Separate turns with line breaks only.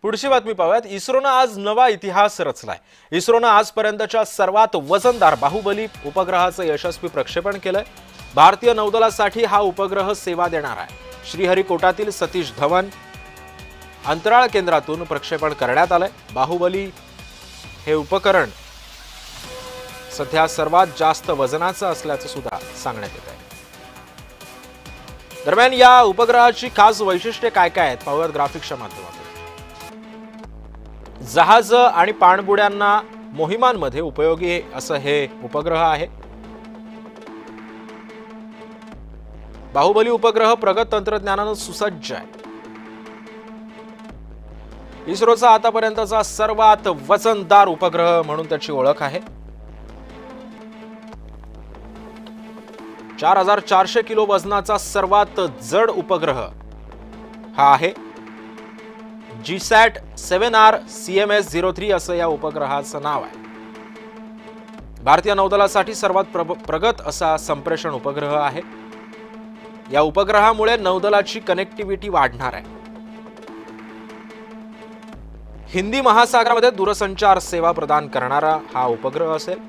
पुढची बातमी पाहूयात। इस्रोनं आज नवा इतिहास रचलाय। इस्रोनं आजपर्यंतच्या सर्वात वजनदार बाहुबली उपग्रहाचं यशस्वी प्रक्षेपण केलंय। भारतीय नौदलासाठी हा उपग्रह सेवा देणार आहे। श्रीहरिकोटातील सतीश धवन अंतराळ केंद्रातून प्रक्षेपण करण्यात आलंय। बाहुबली हे उपकरण सध्या सर्वात जास्त वजनाचं असल्याचं सुद्धा सांगण्यात येत आहे। दरम्यान या उपग्रहाची खास वैशिष्ट्ये काय काय आहेत पाहूयात ग्राफिक्सच्या माध्यमातून। जहाज आणि पाणबुड्यांना मोहिमांमध्ये उपयोगी असं हे उपग्रह आहे। बाहुबली उपग्रह प्रगत तंत्रज्ञानानं सुसज्ज आहे। इस्रोचा आतापर्यंतचा सर्वात वजनदार उपग्रह म्हणून त्याची ओळख आहे। 4400 किलो वजनाचा सर्वात जड उपग्रह हा आहे। GSAT 7R CMS-03 असं या उपग्रहाचं नाव आहे। भारतीय नौदलासाठी सर्वात प्रगत असा संप्रेषण उपग्रह आहे। या उपग्रहामुळे नौदलाची कनेक्टिव्हिटी वाढणार आहे। हिंदी महासागरामध्ये दूरसंचार सेवा प्रदान करणारा हा उपग्रह असेल।